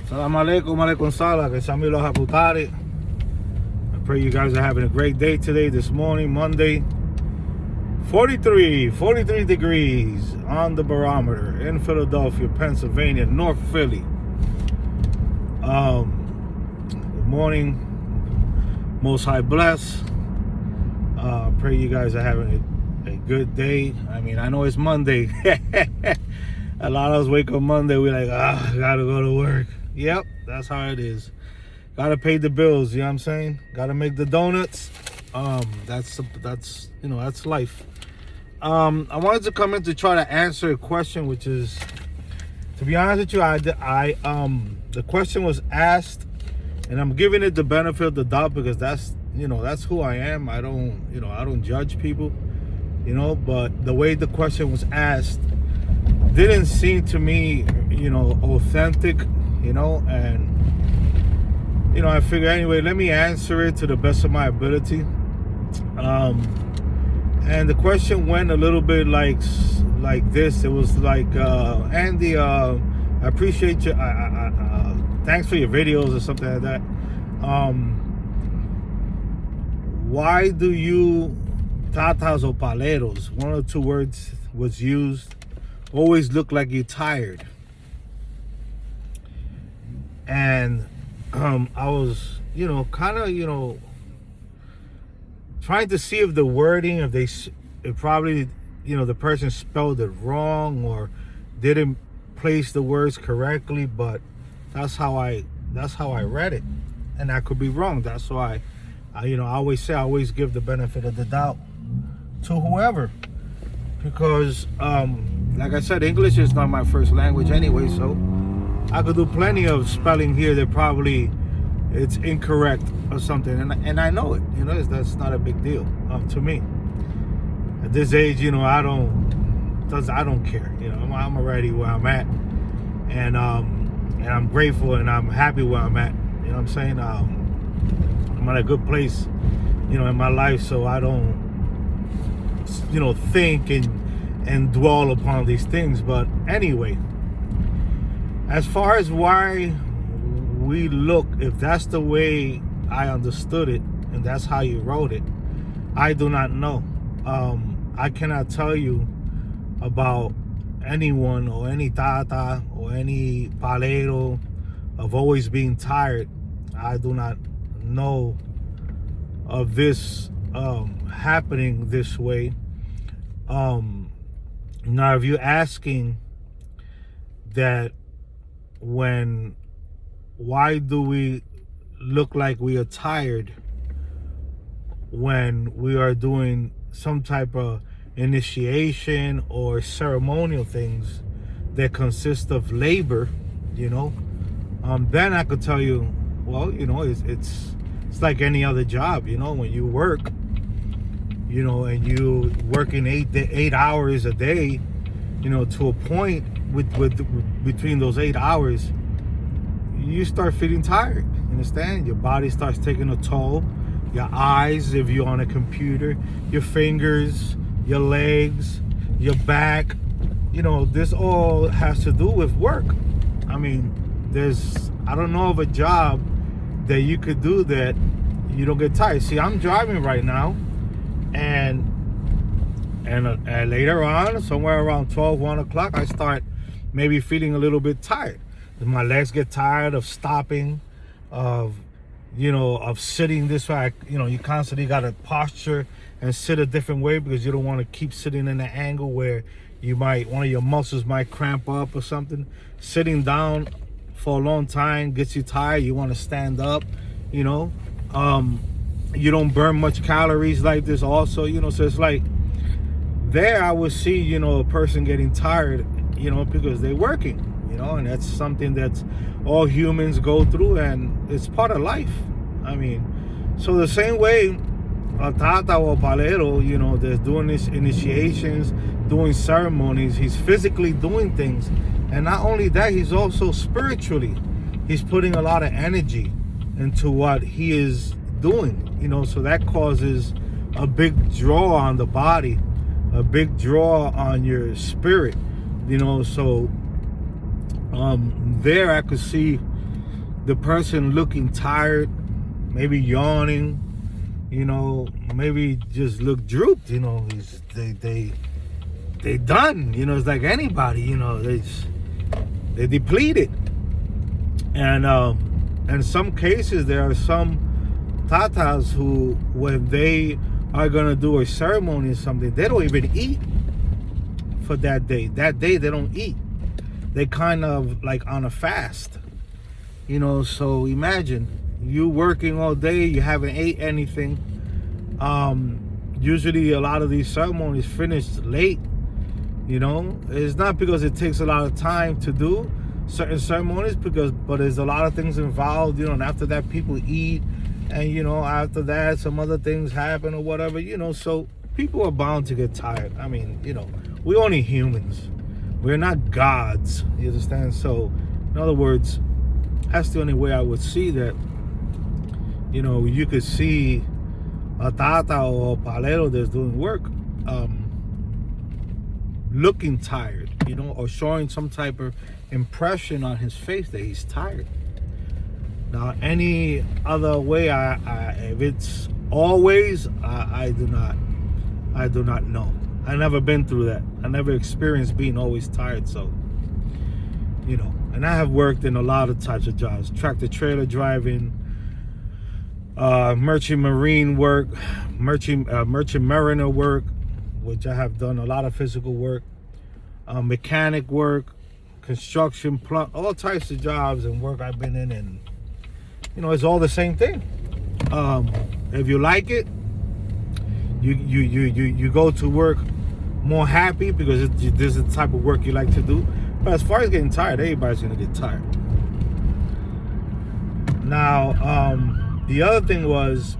Salam alaikum, alaikum salam. I pray you guys are having a great day today, this morning, Monday. 43 degrees on the barometer in Philadelphia, Pennsylvania, North Philly. Good morning. Most High bless. Pray you guys are having a good day. I mean, I know it's Monday. A lot of us wake up Monday, we're like, I gotta go to work. Yep, that's how it is. Gotta pay the bills, you know what I'm saying? Gotta make the donuts. That's life. I wanted to come in to try to answer a question, which is, to be honest with you, the question was asked, and I'm giving it the benefit of the doubt because that's who I am. I don't judge people, but the way the question was asked didn't seem to me, authentic, and I figure anyway, let me answer it to the best of my ability. And the question went a little bit like this. It was like, Andy, I appreciate you. Thanks for your videos or something like that. Why do you, Tatas or paleros, one of the two words was used, always look like you're tired? And I was, kind of, trying to see if the wording, if probably, the person spelled it wrong or didn't place the words correctly, but that's how I read it, and I could be wrong. That's why I always give the benefit of the doubt to whoever, because like I said, English is not my first language anyway, so I could do plenty of spelling here that probably it's incorrect or something, and I know it. That's not a big deal to me. At this age, I don't care. I'm already where I'm at, and I'm grateful and I'm happy where I'm at. You know what I'm saying? I'm at a good place, in my life, so I don't, think and dwell upon these things. But anyway, as far as why we look, if that's the way I understood it and that's how you wrote it, I do not know. I cannot tell you about anyone or any Tata or any palero of always being tired. I do not know of this happening this way. Now, if you're asking that, why do we look like we are tired when we are doing some type of initiation or ceremonial things that consist of labor, then I could tell you, well, it's like any other job, when you work, and you working 8 hours a day, to a point with between those 8 hours, you start feeling tired. You understand? Your body starts taking a toll. Your eyes, if you're on a computer, your fingers, your legs, your back, this all has to do with work. I mean, I don't know of a job that you could do that you don't get tired. See, I'm driving right now, and later on, somewhere around 12, 1 o'clock, I start maybe feeling a little bit tired. My legs get tired of stopping, of sitting this way. You constantly got to posture and sit a different way because you don't want to keep sitting in an angle where one of your muscles might cramp up or something. Sitting down for a long time gets you tired. You want to stand up, you don't burn much calories like this also, so it's like there I would see, a person getting tired, because they're working. And that's something that all humans go through, and it's part of life. I mean, so the same way a Tata or palero, that's doing these initiations, doing ceremonies, he's physically doing things. And not only that, he's also spiritually, he's putting a lot of energy into what he is doing, so that causes a big draw on the body, a big draw on your spirit, so there I could see the person looking tired, maybe yawning, maybe just look drooped, they done, it's like anybody, they depleted. And in some cases, there are some Tatas who, when they are gonna do a ceremony or something, they don't even eat for that day. That day they don't eat. They kind of like on a fast. So imagine you working all day, you haven't ate anything. Usually a lot of these ceremonies finish late. It's not because it takes a lot of time to do certain ceremonies, but there's a lot of things involved, and after that people eat, and after that some other things happen or whatever, so people are bound to get tired. I mean, we're only humans. We're not gods, you understand? So in other words, that's the only way I would see that. You could see a Tata or a palero that's doing work looking tired, or showing some type of impression on his face that he's tired. Now, any other way, if it's always, I do not know. I never been through that. I never experienced being always tired. So, and I have worked in a lot of types of jobs: tractor trailer driving, merchant marine work, merchant mariner work, which I have done a lot of physical work, mechanic work, construction, all types of jobs and work I've been in, and it's all the same thing. If you like it, you go to work more happy because this is the type of work you like to do. But as far as getting tired, everybody's gonna get tired. Now, the other thing was,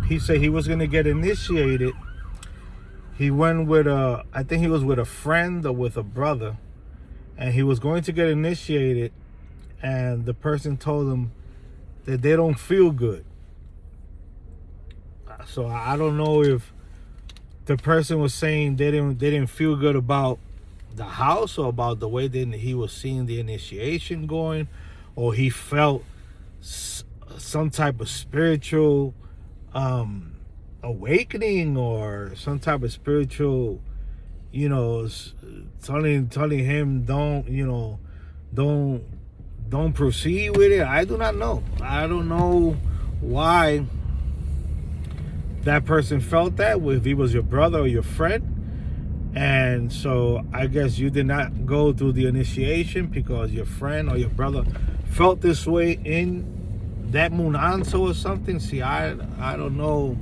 he said he was gonna get initiated. He went with I think he was with a friend or with a brother, and he was going to get initiated, and the person told him that they don't feel good. So I don't know if the person was saying they didn't feel good about the house or about the way that he was seeing the initiation going, or he felt some type of spiritual awakening, or some type of spiritual, telling him don't proceed with it. I do not know. I don't know why that person felt that, if he was your brother or your friend. And so I guess you did not go through the initiation because your friend or your brother felt this way in that munanso or something. See, I don't know.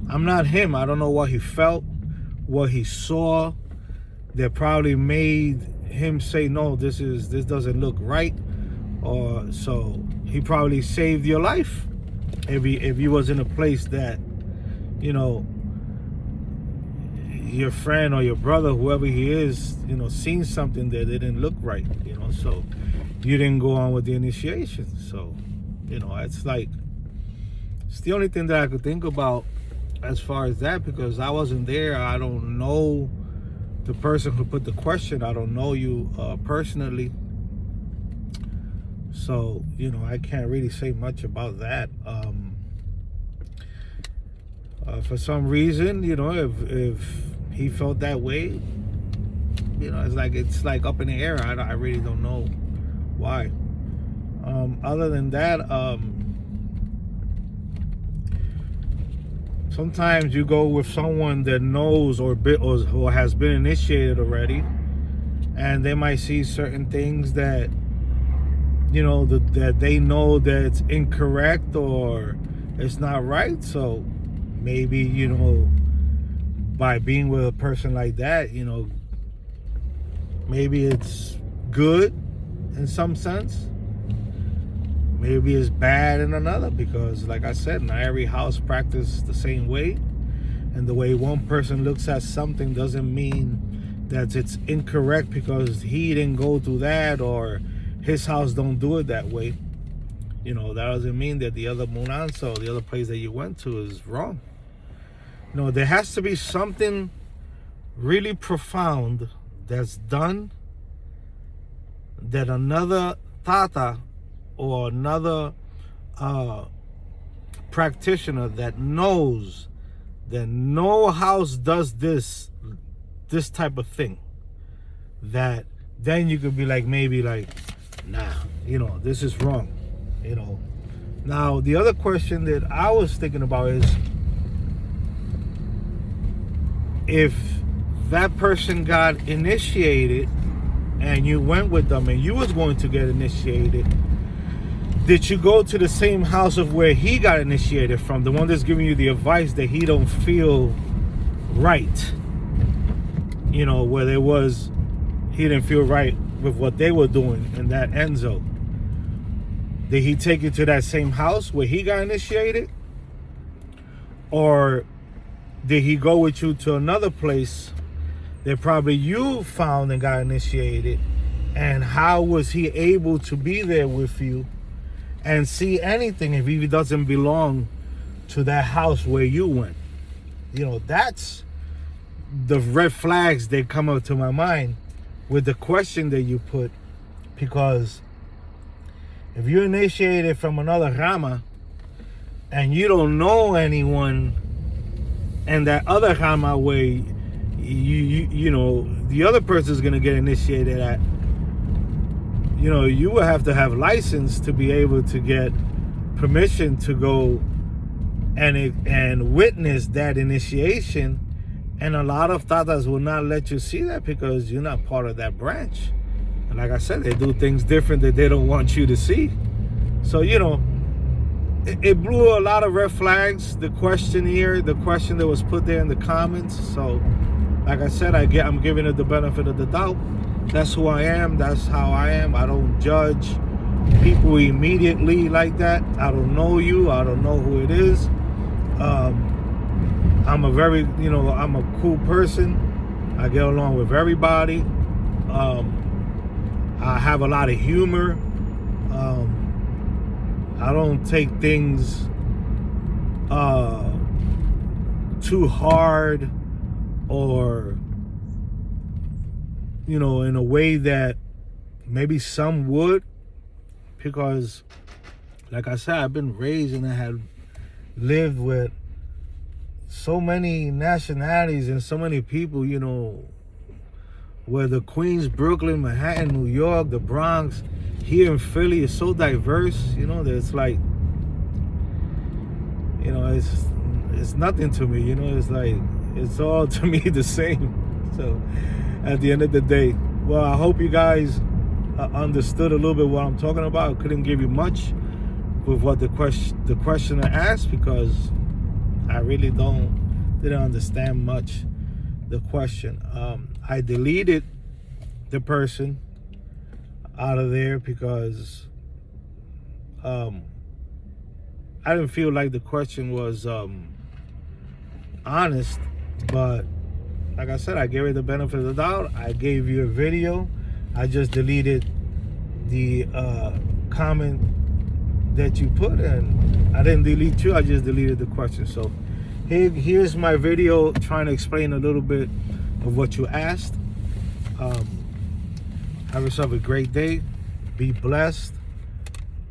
I'm not him. I don't know what he felt, what he saw that probably made him say, no, this doesn't look right. Or so he probably saved your life if he was in a place that, your friend or your brother, whoever he is, seen something that didn't look right, so you didn't go on with the initiation. So, it's like, it's the only thing that I could think about as far as that, because I wasn't there. I don't know the person who put the question. I don't know you personally. So, I can't really say much about that. For some reason, if he felt that way, it's like up in the air. I really don't know why. Other than that, sometimes you go with someone that knows or has been initiated already, and they might see certain things that that they know that it's incorrect or it's not right. So maybe by being with a person like that, maybe it's good in some sense, maybe it's bad in another, because like I said, not every house practices the same way, and the way one person looks at something doesn't mean that it's incorrect because he didn't go through that, or his house don't do it that way. That doesn't mean that the other munanso, the other place that you went to, is wrong. There has to be something really profound that's done that another Tata or another practitioner that knows that no house does this type of thing, that then you could be like, maybe like, nah, this is wrong. Now the other question that I was thinking about is, if that person got initiated and you went with them and you was going to get initiated, did you go to the same house of where he got initiated from, the one that's giving you the advice that he don't feel right, where he didn't feel right with what they were doing in that Enzo? Did he take you to that same house where he got initiated? Or did he go with you to another place that probably you found and got initiated? And how was he able to be there with you and see anything if he doesn't belong to that house where you went? That's the red flags that come up to my mind with the question that you put. Because if you're initiated from another Rama and you don't know anyone and that other Rama where the other person is going to get initiated at, you will have to have license to be able to get permission to go and witness that initiation. And a lot of Tatas will not let you see that because you're not part of that branch. And like I said, they do things different that they don't want you to see. So, it blew a lot of red flags, the question that was put there in the comments. So, like I said, I'm giving it the benefit of the doubt. That's who I am. That's how I am. I don't judge people immediately like that. I don't know you. I don't know who it is. I'm I'm a cool person. I get along with everybody. I have a lot of humor. I don't take things too hard, or in a way that maybe some would, because like I said, I've been raised and I have lived with so many nationalities and so many people, whether Queens, Brooklyn, Manhattan, New York, the Bronx, here in Philly is so diverse, that it's like, it's nothing to me, it's like, it's all to me the same. So at the end of the day, well, I hope you guys understood a little bit what I'm talking about. I couldn't give you much with what the questioner asked, because I really didn't understand much the question. I deleted the person out of there because I didn't feel like the question was honest. But like I said, I gave it the benefit of the doubt. I gave you a video. I just deleted the comment that you put, and I didn't delete you. I just deleted the question. So here's my video trying to explain a little bit of what you asked. Have yourself a great day. Be blessed.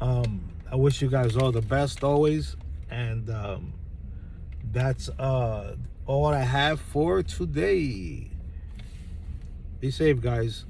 I wish you guys all the best always. And that's all I have for today. Be safe, guys.